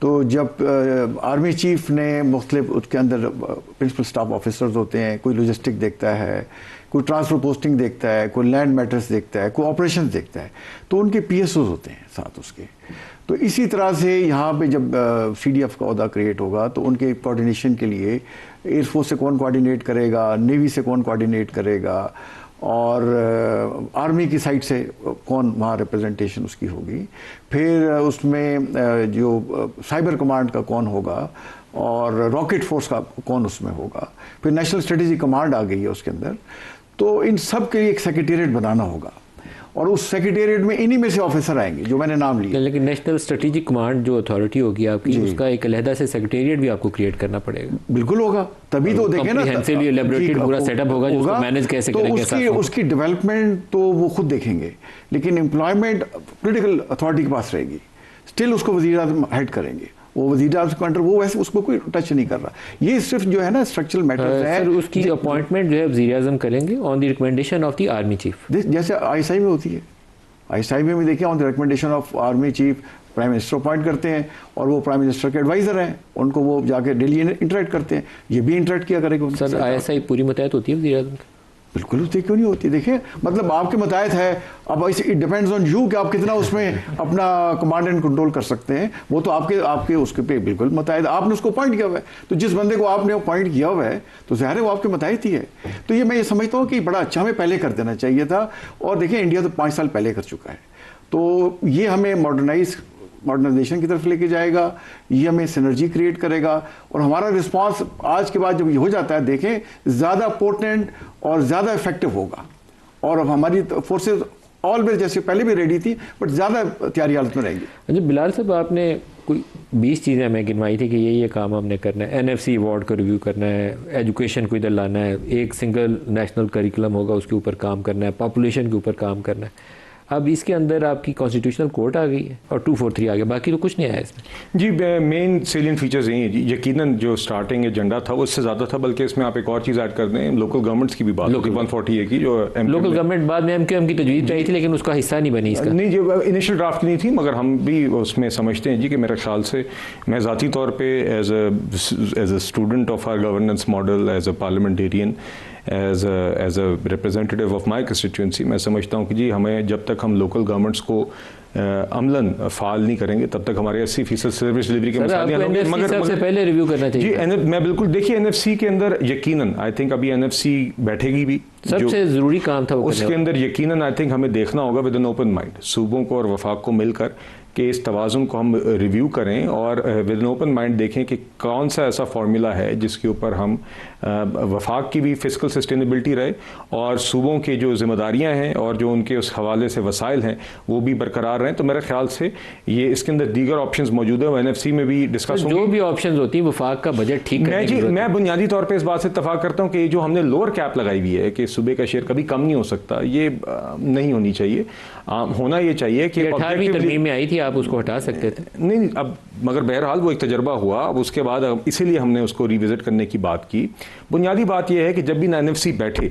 तो जब आर्मी चीफ ने मुख्तलिफ उसके अंदर प्रिंसिपल स्टाफ ऑफिसर्स होते हैं, कोई लॉजिस्टिक देखता है, कोई ट्रांसफर पोस्टिंग देखता है, कोई लैंड मैटर्स देखता है, कोई ऑपरेशंस देखता है, तो उनके PSOs होते हैं साथ उसके। तो इसी तरह से यहाँ पे जब CDF का ओहदा क्रिएट होगा तो उनके कोऑर्डिनेशन के लिए एयरफोर्स से कौन कोऑर्डिनेट करेगा, नेवी से कौन कोऑर्डिनेट करेगा, और आर्मी की साइड से कौन वहाँ रिप्रेजेंटेशन उसकी होगी। फिर उसमें जो साइबर कमांड का कौन होगा और रॉकेट फोर्स का कौन उसमें होगा। फिर नेशनल स्ट्रेटेजी कमांड आ गई है उसके अंदर। तो इन सब के लिए एक सेक्रेटेरिएट बनाना होगा और उस सेक्रेटेरिएट में इन्हीं में से ऑफिसर आएंगे जो मैंने नाम लिया। लेकिन नेशनल स्ट्रेटेजिक कमांड जो अथॉरिटी होगी आपकी, उसका एक अलहदा से सेक्रेटेरिएट भी आपको क्रिएट करना पड़ेगा। बिल्कुल होगा, तभी तो देखें ना, एलैबोरेटेड पूरा सेटअप होगा जो उसको मैनेज कैसे करेंगे। उसकी डेवलपमेंट तो वो खुद देखेंगे, लेकिन एम्प्लॉयमेंट पॉलिटिकल अथॉरिटी के पास रहेगी। स्टिल उसको वज़ीर आज़म हेड करेंगे, वो वज़ीर आज़म के अंडर, वो वैसे उसको कोई टच नहीं कर रहा। ये सिर्फ जो है ना स्ट्रक्चरल मैटर्स है। सर उसकी अपॉइंटमेंट जो है वज़ीर आज़म करेंगे on the recommendation of the army chief, जैसे ISI में होती है। ISI में भी देखिए on the recommendation of army chief prime minister appoint करते हैं और वो प्राइम मिनिस्टर के एडवाइज़र हैं, उनको वो जाके डेली इंटरेक्ट करते हैं। ये भी इंटरेक्ट किया करेगा। सर ISI पूरी मुतहत होती है वज़ीर आज़म? बिल्कुल होती, क्यों नहीं होती। देखिए मतलब आपके मुताबिक है, अब इट डिपेंड्स ऑन यू कि आप कितना उसमें अपना कमांड एंड कंट्रोल कर सकते हैं। वो तो आपके उसके पे बिल्कुल मुताबिक, आपने उसको अपॉइंट किया हुआ है, तो जिस बंदे को आपने अपॉइंट किया हुआ है तो ज़ाहिर है वो आपके मुताबिक ही है। तो ये मैं ये समझता हूँ कि बड़ा अच्छा हमें पहले कर देना चाहिए था। और देखिए इंडिया तो 5 साल पहले कर चुका है, तो ये हमें मॉडर्नाइजेशन की तरफ लेके जाएगा, ये हमें सिनर्जी क्रिएट करेगा और हमारा रिस्पांस आज के बाद जब ये हो जाता है, देखें ज़्यादा पोटेंट और ज़्यादा इफेक्टिव होगा। और अब हमारी फोर्सेस ऑलवेज जैसे पहले भी रेडी थी, बट ज़्यादा तैयारी हालत में रहेंगी। अच्छा बिलाल साहब, आपने कोई 20 चीज़ें हमें गिनवाई थी कि ये काम हमने करना है, NFC अवार्ड का रिव्यू करना है, एजुकेशन को इधर लाना है, एक सिंगल नेशनल करिकुलम होगा उसके ऊपर काम करना है, पॉपुलेशन के ऊपर काम करना है। अब इसके अंदर आपकी कॉन्स्टिट्यूशनल कोर्ट आ गई है और 243 आ गया, बाकी तो कुछ नहीं आया इसमें। जी मेन सेलियन फीचर्स यही है जी, यकीनन जो स्टार्टिंग एजेंडा था वो उससे ज़्यादा था, बल्कि इसमें आप एक और चीज़ ऐड कर दें, लोकल गवर्नमेंट्स की भी बात होती है 140 की, जो लोकल गवर्नमेंट बाद में एमक्यूएम की तजवीज़ आई थी लेकिन उसका हिस्सा नहीं बनी इसका। नहीं, जो इनिशियल ड्राफ्ट नहीं थी, मगर हम भी उसमें समझते हैं जी कि मेरे ख्याल से मैं ज़ाती तौर पर as a student of our governance model, as a parliamentarian, as a representative of my constituency, मैं समझता हूँ कि जी हमें जब तक हम लोकल गवर्नमेंट्स को अमलन फाल नहीं करेंगे तब तक हमारे 80% सर्विस डिलीवरी के मसाले होंगे। मगर सबसे पहले रिव्यू करना चाहिए जी, मैं बिल्कुल, देखिए एनएफसी के अंदर यकीनन आई थिंक अभी एनएफसी बैठेगी भी, सबसे ज़रूरी काम था उसके अंदर यकीनन आई थिंक हमें देखना होगा विद एन ओपन माइंड, सूबों को और वफाक को मिलकर कि इस तवाज़ुन को हम रिव्यू करें और विद एन ओपन माइंड देखें कि कौन सा ऐसा फार्मूला है जिसके ऊपर हम वफाक की भी फिस्कल सस्टेनेबिलिटी रहे और सूबों की जो जिम्मेदारियां हैं और जो उनके उस हवाले से वसाइल हैं वो भी बरकरार रहें। तो मेरे ख्याल से ये इसके अंदर दीगर ऑप्शंस मौजूद हैं, एनएफसी में भी डिस्कस होंगे। जो भी ऑप्शंस होती हैं वफाक का बजट ठीक करने की मैं बुनियादी तौर पर इस बात से इत्तफाक करता हूँ कि जो हमने लोअर कैप लगाई हुई है कि सूबे का शेयर कभी कम नहीं हो सकता, ये नहीं होनी चाहिए। होना ये चाहिए कि 18वीं तरमीम में आई थी, आप उसको हटा सकते थे। नहीं, अब मगर बहरहाल वो एक तजर्बा हुआ, अब उसके बाद इसीलिए हमने उसको रिविजिट करने की बात की। बुनियादी बात यह है कि जब भी एनएफसी बैठे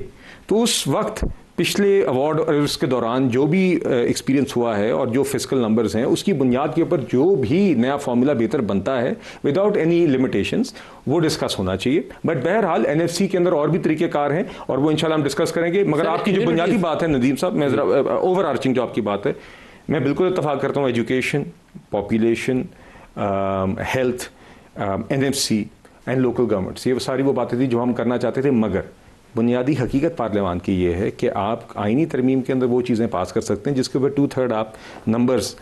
तो उस वक्त पिछले अवार्ड और उसके दौरान जो भी एक्सपीरियंस हुआ है और जो फिस्कल नंबर्स हैं उसकी बुनियाद के ऊपर जो भी नया फार्मूला बेहतर बनता है विदाउट एनी लिमिटेशंस वो डिस्कस होना चाहिए। बट बहरहाल एनएफसी के अंदर और भी तरीकेकार हैं और वो इंशाल्लाह हम डिस्कस करेंगे। मगर आपकी जो बुनियादी बात है नदीम साहब, मैं ज़रा ओवर आर्चिंग जो आपकी बात है मैं बिल्कुल इत्तफाक करता हूँ, education, population, health, NFC and local governments, ये सारी वो बातें थी जो हम करना चाहते थे। मगर बुनियादी हकीकत पार्लियामान की ये है कि आप आईनी तरमीम के अंदर वो चीज़ें पास कर सकते हैं जिसके ऊपर 2/3 आप नंबर्स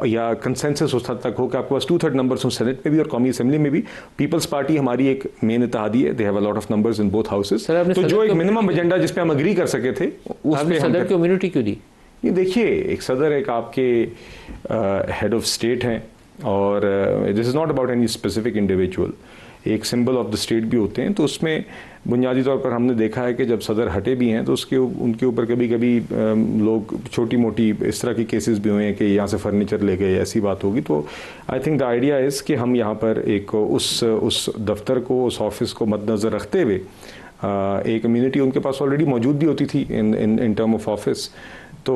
या कंसेंसस उस हद तक हो कि आपके पास 2/3 नंबर्स हो सेनेट में भी और कौमी असम्बली में भी। पीपल्स पार्टी हमारी एक मेन इत्तेहादी है, they have a lot of numbers in both houses. तो जो एक मिनिमम एजेंडा जिस पे हम अग्री कर सके थे उस पे सदर की इम्यूनिटी क्यों दी? ये देखिए, एक सदर एक आपके हेड ऑफ स्टेट हैं और this is not about any specific individual, एक सिंबल ऑफ द स्टेट भी होते हैं। तो उसमें बुनियादी तौर पर हमने देखा है कि जब सदर हटे भी हैं तो उनके ऊपर कभी कभी लोग छोटी मोटी इस तरह की केसेस भी हुए हैं कि यहाँ से फर्नीचर ले गए, ऐसी बात होगी। तो I think the idea is कि हम यहाँ पर एक उस दफ्तर को, उस ऑफिस को मद्देनज़र रखते हुए एक इम्यूनिटी उनके पास ऑलरेडी मौजूद भी होती थी इन टर्म ऑफ ऑफिस, तो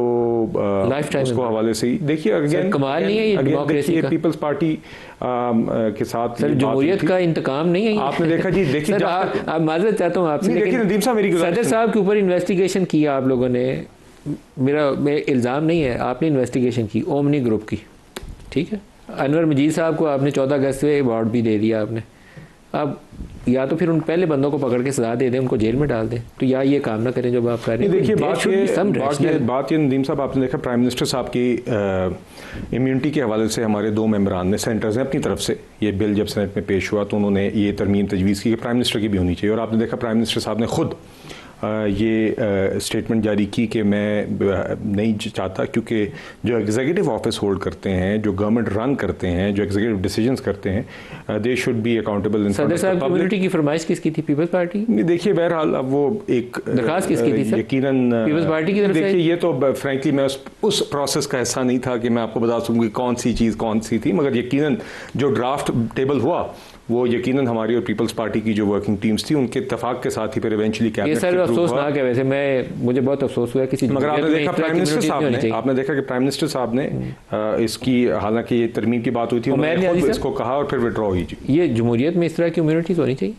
उसको हवाले से ही देखिए अगेन कमाल नहीं है ये डेमोक्रेसी का। पीपल्स पार्टी के साथ सर जमहूरियत का इंतकाम नहीं है आपने देखा जी। देखिए आप माजरत चाहता हूँ आपसे, देखिए नदीम साहब मेरी सदर साहब के ऊपर इन्वेस्टिगेशन किया आप लोगों ने, मेरा इल्ज़ाम नहीं है, आपने इन्वेस्टिगेशन की ओमनी ग्रुप की, ठीक है। अनवर मजीद साहब को आपने 14 अगस्त से अवार्ड भी दे दिया आपने। अब या तो फिर उन पहले बंदों को पकड़ के सजा दे दें, उनको जेल में डाल दें, तो या ये काम ना करें जो आप कर रहे हैं। देखिए बात ये नदीम साहब, आपने देखा प्राइम मिनिस्टर साहब की इम्यूनिटी के हवाले से हमारे 2 मेंबरान ने, सेनेटर्स ने अपनी तरफ से ये बिल जब सेनेट में पेश हुआ तो उन्होंने ये तरमीम तजवीज़ की कि प्राइम मिनिस्टर की भी होनी चाहिए। और आपने देखा प्राइम मिनिस्टर साहब ने खुद ये स्टेटमेंट जारी की कि मैं नहीं चाहता, क्योंकि जो एग्जीक्यूटिव ऑफिस होल्ड करते हैं, जो गवर्नमेंट रन करते हैं, जो एग्जीक्यूटिव डिसीजंस करते हैं, they should be accountable in front of the public. Community की फरमाइश किसकी थी? Peoples party. देखिए बहरहाल अब वो एक दरखास्त किसकी थी सर? यकीनन पीपल्स पार्टी की तरफ से। देखिए ये तो फ्रैंकली मैं उस प्रोसेस का हिस्सा नहीं था कि मैं आपको बता सकूँ कि कौन सी चीज़ कौन सी थी, मगर यकीनन जो ड्राफ्ट टेबल हुआ वो यकीनन हमारी और पीपल्स पार्टी की जो वर्किंग टीम्स थी उनके इत्तेफाक के साथ ही फिर इवेंचुअली कैबिनेट। ये सर अफसोसनाक है वैसे, मुझे बहुत अफसोस हुआ किसी, मगर आपने देखा प्राइम मिनिस्टर साहब ने, आपने देखा कि प्राइम मिनिस्टर साहब ने इसकी, हालांकि ये तरमीम की बात हुई थी, उन्होंने खुद इसको कहा और फिर विड्रॉ हुई। ये जमहूरियत में इस तरह की इम्यूनिटीज होनी चाहिए,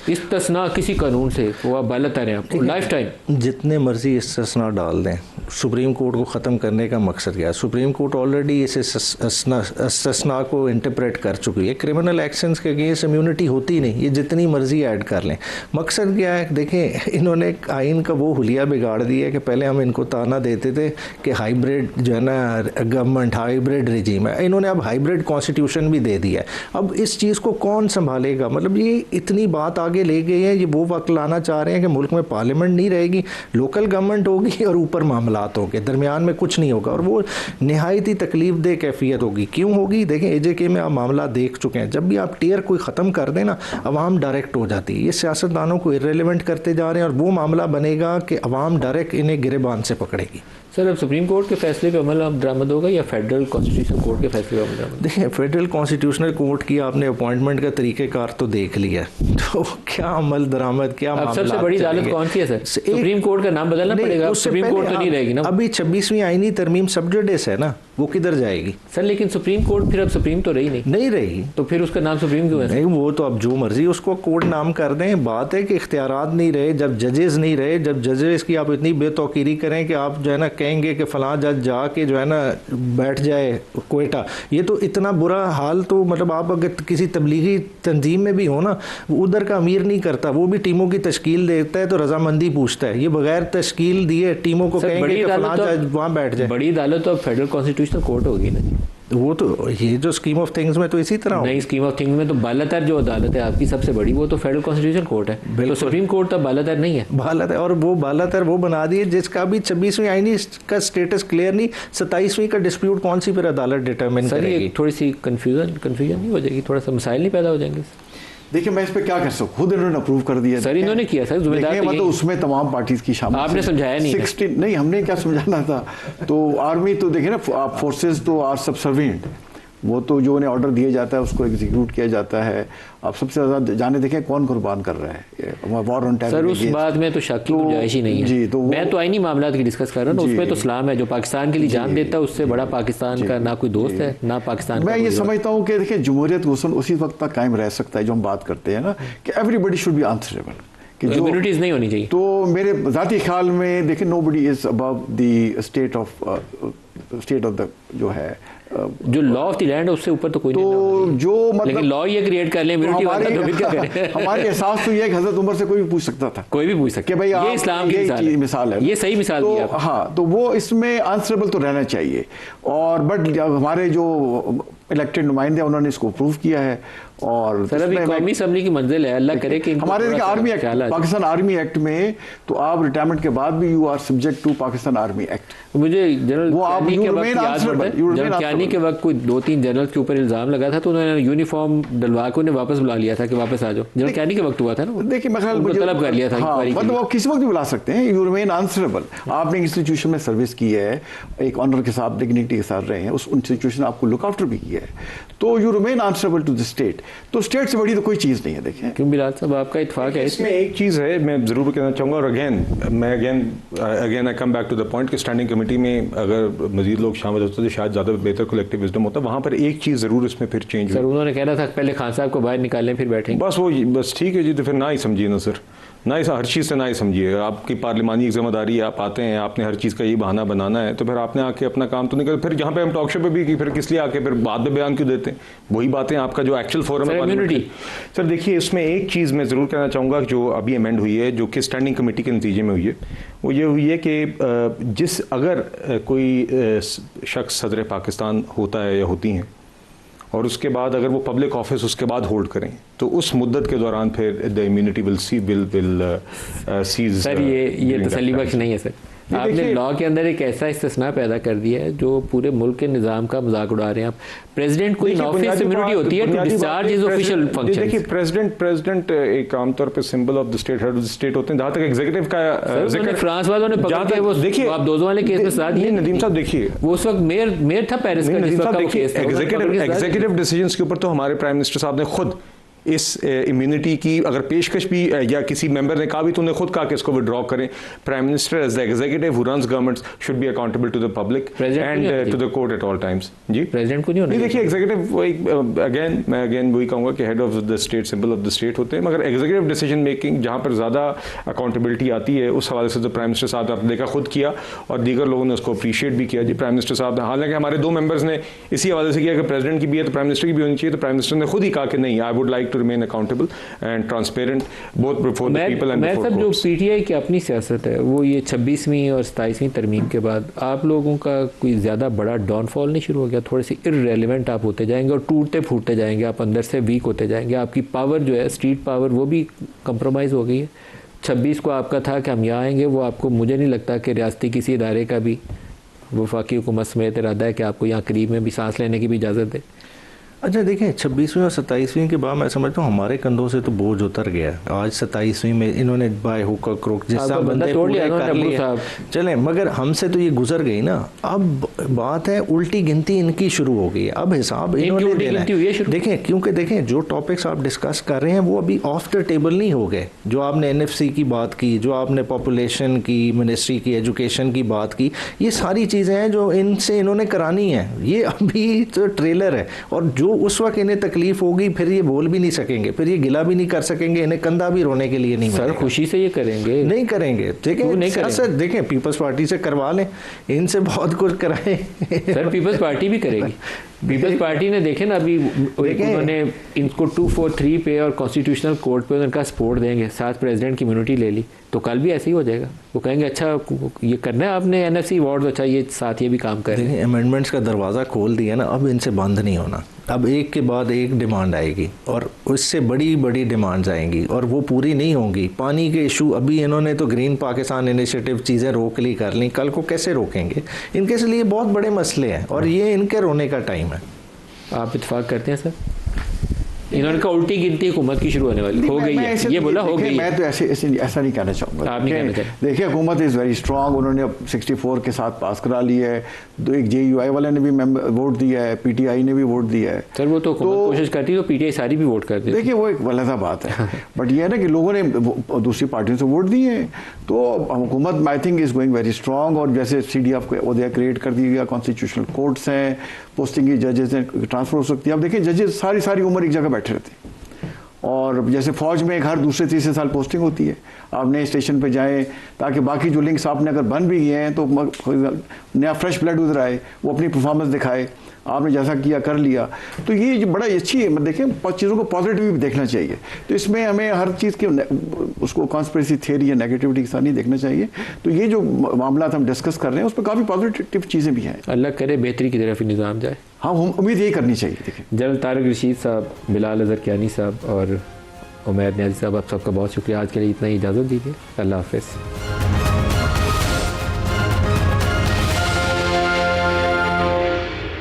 इस्तिस्ना किसी कानून से वो आप बालत रहे हैं आपको लाइफ टाइम। जितने मर्जी इस्तिस्ना डाल दें, सुप्रीम कोर्ट को ख़त्म करने का मकसद क्या है? सुप्रीम कोर्ट ऑलरेडी इस इस्तिस्ना को इंटरप्रेट कर चुकी है। क्रिमिनल एक्शंस के अगेंस्ट इम्यूनिटी होती नहीं, ये जितनी मर्जी ऐड कर लें। मकसद क्या है? देखें, इन्होंने आइन का वो हुलिया बिगाड़ दिया है कि पहले हम इनको ताना देते थे कि हाइब्रिड जो है ना गवर्नमेंट, हाइब्रिड रिजीम है, इन्होंने अब हाइब्रिड कॉन्स्टिट्यूशन भी दे दिया है। अब इस चीज़ को कौन संभालेगा? मतलब ये इतनी बात आगे ले गए हैं, ये वो वक्त लाना चाह रहे हैं कि मुल्क में पार्लियामेंट नहीं रहेगी, लोकल गवर्नमेंट होगी और ऊपर मामलात होंगे, दरमियान में कुछ नहीं होगा, और वो नहायत ही तकलीफ दे कैफियत होगी। क्यों होगी? देखें AJK में आप मामला देख चुके हैं, जब भी आप टीयर कोई ख़त्म कर दें ना, अवाम डायरेक्ट हो जाती है। ये सियासतदानों को इर्रेलेवेंट करते जा रहे हैं, और वो मामला बनेगा कि अवाम डायरेक्ट इन्हें गिरेबान से पकड़ेगी। सर, अब सुप्रीम कोर्ट के फैसले पे अमल अब दरामद होगा या फेडरल कॉन्स्टिट्यूशनल कोर्ट के फैसले पे अमल दरामद? देखिए, फेडरल कॉन्स्टिट्यूशनल कोर्ट की आपने अपॉइंटमेंट का तरीक़ेकार तो देख लिया, तो क्या अमल दरामद, क्या अब सबसे बड़ी अदालत कौन सी है सर? सुप्रीम कोर्ट का नाम बदलना पड़ेगा, सुप्रीम कोर्ट तो नहीं रहेगी ना। अभी 26वीं आईनी तरमीम सब जुडिस है ना, वो किधर जाएगी सर? लेकिन सुप्रीम कोर्ट फिर अब सुप्रीम तो रही नहीं रहेगी, तो फिर उसका नाम सुप्रीम क्यों है? नहीं, वो तो अब जो मर्जी उसको कोर्ट नाम कर दें। बात है कि इख्तियारात नहीं रहे, जब जजेस नहीं रहे, जब जजेस की आप इतनी बेतौकीरी करें कि आप जो है ना कहेंगे कि फलां जज जाके जो है ना बैठ जाए कोयटा, ये तो इतना बुरा हाल। तो मतलब आप अगर किसी तबलीगी तंजीम में भी हो ना, वो उधर का अमीर नहीं करता, वो भी टीमों की तश्कील देता है तो रजामंदी पूछता है। ये बगैर तश्कील दिए टीमों को कहेंगे कि फलां जज वहाँ बैठ जाए। बड़ी अदालत तो फेडरल कॉन्स्टिट्यूशनल कोर्ट होगी ना, वो तो ये जो स्कीम ऑफ थिंग्स में तो इसी तरह नहीं, स्कीम ऑफ थिंग्स में तो बालातर जो अदालत है आपकी सबसे बड़ी, वो तो फेडरल कॉन्स्टिट्यूशन कोर्ट है, तो सुप्रीम कोर्ट तो बालातर नहीं है। बालातर, और वो बालातर वो बना दिए जिसका भी 26वीं आईनी का स्टेटस क्लियर नहीं, 27वीं का डिस्प्यूट कौन सी फिर अदालत डिटरमिन करेगी? थोड़ी सी कंफ्यूजन नहीं हो जाएगी, थोड़ा सा मसाइल नहीं पैदा हो जाएंगे? देखिए, मैं इस पे क्या कर सकूँ, खुद इन्होंने अप्रूव कर दिया सर, इन्होंने किया सर, जिम्मेदार मतलब उसमें तमाम पार्टीज की शामिल। आपने समझाया नहीं 16 नहीं, हमने क्या समझाना था। तो आर्मी तो देखिए ना, फोर्सेस तो आर सबसर्विएंट, वो तो जो उन्हें ऑर्डर दिया जाता है उसको एग्जीक्यूट किया जाता है। आप सबसे ज़्यादा जाने देखें कौन कुर्बान कर रहा है वॉर ऑन टेरर। सर, उस बात में तो शक की गुंजाइश ही नहीं है जी। तो मैं तो आईनी मामला की डिस्कस कर रहा हूँ, उसमें तो इस्लाम है जो पाकिस्तान के लिए जान देता है, उससे बड़ा पाकिस्तान का ना कोई दोस्त है ना पाकिस्तान। मैं ये समझता हूँ कि देखिए, जमहूरियत हुसन उसी वक्त तक कायम रह सकता है जो हम बात करते हैं ना कि एवरीबडी शुड बी आंसरेबल, कि जो इम्यूनिटीज नहीं होनी चाहिए। तो मेरे ज़ाती ख्याल में देखिए, nobody is above the state of the जो है जो लॉ ऑफ द लैंड है उससे ऊपर तो कोई तो नहीं, जो मतलब लेकिन लॉ ये क्रिएट कर ले इम्यूनिटी वाला तो फिर क्या करें? हमारे एहसास तो ये है कि हज़रत उमर से कोई भी पूछ सकता था, कोई भी पूछ सकता कि भाई ये इस्लाम की मिसाल है, ये सही मिसाल दी आप। हाँ, तो वो इसमें आंसरेबल तो रहना चाहिए। और बट हमारे जो इलेक्टेड नुमाइंदे उन्होंने इसको अप्रूव किया है। और सर, अभी कौमी असम्बली की मंजिल है, अल्लाह करे कि हमारे army act, Pakistan army act में तो आप रिटायरमेंट के बाद भी you are subject to Pakistan army act. मुझे जनरल वो आप जनरल क्यानी के वक्त कोई 2-3 जनरल के ऊपर इल्जाम लगा था, तो उन्होंने यूनिफॉर्म डलवा के उन्हें वापस बुला लिया था कि वापस आ जाओ। जनरल क्यानी के वक्त हुआ था ना, देखिए मैं तलब कर लिया था। मतलब आप किसी वक्त भी बुला सकते हैं, यू रिमेन आंसरेबल। आपने इंस्टीट्यूशन में सर्विस की है, एक ऑनर के साथ, डिग्निटी के साथ रहे हैं, उस इंस्टीट्यूशन आपको लुक आफ्टर भी किया है, तो you remain answerable to the state. तो स्टेट से बड़ी तो कोई चीज़ नहीं है। देखें क्यों बिलाल साहब, आपका इत्तेफाक है इसमें? एक चीज़ है मैं ज़रूर कहना चाहूँगा, और again I come back to the point कि स्टैंडिंग कमेटी में अगर मजीद लोग शामिल होते तो शायद ज़्यादा बेहतर कलेक्टिव विजडम होता। वहाँ पर एक चीज़ ज़रूर इसमें फिर चेंज सर, उन्होंने कहना था पहले खान साहब को बाहर निकालें फिर बैठेंगे, बस ठीक है जी। तो फिर ना ही समझिए ना सर, ना ही हर चीज़ से ना ही समझिए। आपकी पार्लिमानी जिम्मेदारी है, आप आते हैं, आपने हर चीज़ का ये बहाना बनाना है, तो फिर आपने आके अपना काम तो निकल। फिर जहाँ पे हम टॉक शो पे भी कि फिर किस लिए आके फिर बाद में बयान क्यों देते हैं? वही बातें आपका जो एक्चुअल फोरम है इम्यूनिटी। सर देखिए, इसमें एक चीज़ मैं ज़रूर कहना चाहूँगा जो अभी अमेंड हुई है, जो कि स्टैंडिंग कमेटी के नतीजे में हुई है, वो ये हुई है कि अगर कोई शख्स सदर पाकिस्तान होता है या होती हैं और उसके बाद अगर वो पब्लिक ऑफिस उसके बाद होल्ड करें तो उस मुद्दत के दौरान फिर the immunity will cease. Sir ये तसल्ली बख्श नहीं है सर। आपने लॉ के अंदर एक ऐसा इस्तिस्ना पैदा कर दिया है जो पूरे मुल्क के निज़ाम का मजाक उड़ा रहे हैं आप। प्रेसिडेंट को इन ऑफिस इम्यूनिटी होती है to discharge his official functions. देखिए, प्रेसिडेंट एक आमतौर पे symbol of the state, head of the state होते हैं। जहाँ तक एग्जीक्यूटिव का जिक्र फ्रांस वालों ने पकड़ के वो देखिए आप दोजो वाले केस में साथ दिए। नदीम साहब देखिए, वो उस वक्त मेयर था पेरिस का, जिस वक्त वो केस था। एग्जीक्यूटिव डिसीजंस के ऊपर तो हमारे प्राइम मिनिस्टर साहब ने खुद इस इम्यूनिटी की अगर पेशकश भी या किसी मेंबर ने कहा भी तो उन्हें खुद कहा कि इसको विड्रॉ करें। Prime minister as the executive who runs government should be accountable to the public and to the court at all times. जी, प्रेसिडेंट को नहीं होना। देखिए, एग्जीक्यूटिव मैं अगेन वही कहूँगा कि head of the state, symbol of the state होते हैं, मगर एग्जीक्यूटिव डिसीजन मेकिंग जहाँ पर ज़्यादा अकाउंटेबिलिटी आती है उस हवाले से तो प्राइम मिनिस्टर साहब ने आपने देखा खुद किया और दीगर लोगों ने उसको अप्रीशिएट भी किया। जी, प्राइम मिनिस्टर साहब ने, हालांकि हमारे 2 मेंबर्स ने इसी हवाले से किया कि प्रेसिडेंट की भी है तो प्राइम मिनिस्टर की भी होनी चाहिए, तो प्राइम मिनिस्टर ने खुद ही कहा कि नहीं, I would like to remain accountable and transparent both before the people and before सब जो courts. पीटीआई की अपनी सियासत है वो ये 26वीं और 27वीं तरमीम के बाद आप लोगों का कोई ज़्यादा बड़ा डाउनफॉल नहीं शुरू हो गया? थोड़े से इररेलेवेंट आप होते जाएंगे और टूटते फूटते जाएंगे, आप अंदर से वीक होते जाएंगे, आपकी पावर जो है स्ट्रीट पावर वो भी कंप्रोमाइज़ हो गई है। 26 को आपका था कि हम यहाँ आएंगे, वो आपको मुझे नहीं लगता कि रियासती किसी इदारे का भी वफाकी हुकूमत समेत इरादा है कि आपको यहाँ करीब में भी सांस लेने की भी इजाज़त दे। अच्छा देखें 26वीं और 27वीं के बाद मैं समझता हूँ हमारे कंधों से तो बोझ उतर गया। आज 27वीं में इन्होंने बाय हुक और क्रोक जिसका बंदे पूरे कर लिए चलें, मगर हमसे तो ये गुजर गई ना। अब बात है उल्टी गिनती इनकी शुरू हो गई है, अब हिसाब इन्होंने देना है। देखें क्योंकि देखें जो टॉपिक्स आप डिस्कस कर रहे हैं वो अभी ऑफ द टेबल नहीं हो गए। जो आपने NFC की बात की, जो आपने पॉपुलेशन की, मिनिस्ट्री की, एजुकेशन की बात की, ये सारी चीज़ें हैं जो इनसे इन्होंने करानी है। ये अभी तो ट्रेलर है और जो उस वक्त इन्हें तकलीफ होगी फिर ये बोल भी नहीं सकेंगे, फिर ये गिला भी नहीं कर सकेंगे, इन्हें कंधा भी रोने के लिए नहीं सर खुशी से ये करेंगे नहीं करेंगे। देखें पीपल्स पार्टी से करवा लें, इनसे बहुत कुछ कराएं। सर पीपल्स पार्टी भी करेगी। पीपल्स पार्टी ने देखे ना अभी उन्होंने इनको 243 पे और कॉन्स्टिट्यूशनल कोर्ट पे उनका सपोर्ट देंगे, साथ प्रेसिडेंट की इम्यूनिटी ले ली, तो कल भी ऐसे ही हो जाएगा। वो कहेंगे अच्छा ये करना है आपने NFC अवार्ड, अच्छा ये साथ ये भी काम कर रहे हैं। अमेंडमेंट्स का दरवाज़ा खोल दिया ना, अब इनसे बंद नहीं होना। अब एक के बाद एक डिमांड आएगी और उससे बड़ी बड़ी डिमांड्स आएंगी और वो पूरी नहीं होंगी। पानी के इशू अभी इन्होंने तो ग्रीन पाकिस्तान इनिशिएटिव चीज़ें रोक ली कर ली, कल को कैसे रोकेंगे? इनके लिए बहुत बड़े मसले हैं और ये इनके रोने का टाइम है। आप इत्तेफाक करते हैं सर? इन्होंने कहा उल्टी गिनती हुकूमत की शुरू होने वाली हो गई है, ये बोला हो गई। मैं तो ऐसा नहीं कहना चाहूँगा। आप नहीं कहना चाहते? देखिए हुकूमत इज़ वेरी स्ट्रांग, उन्होंने अब 64 के साथ पास करा लिया है। तो एक JUI वाले ने भी वोट दिया है, PTI ने भी वोट दिया है। सर वो तो कोशिश करती है तो PTI सारी भी वोट करती है। देखिए वो एक अलग बात है बट ये है ना कि लोगों ने दूसरी पार्टियों से वोट दिए हैं, तो हुकूमत I think is going very strong. और जैसे CDF को उदय क्रिएट कर दिया गया, कॉन्स्टिट्यूशनल कोर्ट्स हैं, पोस्टिंग की जजेस हैं, ट्रांसफ़र हो सकती है। अब देखिए जजेस सारी उम्र एक जगह बैठे रहते हैं और जैसे फ़ौज में हर दूसरे तीसरे साल पोस्टिंग होती है, आप नए स्टेशन पे जाएं ताकि बाकी जो लिंक्स आपने अगर बन भी गए हैं तो नया फ्रेश ब्लड उधर आए, वो अपनी परफॉर्मेंस दिखाए, आपने जैसा किया कर लिया। तो ये जो बड़ा अच्छी है, देखें चीज़ों को पॉजिटिव भी देखना चाहिए। तो इसमें हमें हर चीज़ के उसको कॉन्स्पिरेसी थियरी या नेगेटिविटी के साथ नहीं देखना चाहिए। तो ये जो मामला हम डिस्कस कर रहे हैं उस पर काफ़ी पॉजिटिव चीज़ें भी हैं। अल्लाह करे बेहतरी की तरफ ही निज़ाम जाए। हाँ उम्मीद यही करनी चाहिए। देखिए जनरल तारिक रशीद साहब, बिलाल अज़हर कियानी साहब और उमैर न्याज़ी साहब, आप सबका बहुत शुक्रिया। आज के लिए इतना ही इजाज़त दीजिए। अल्लाह हाफ़िज़।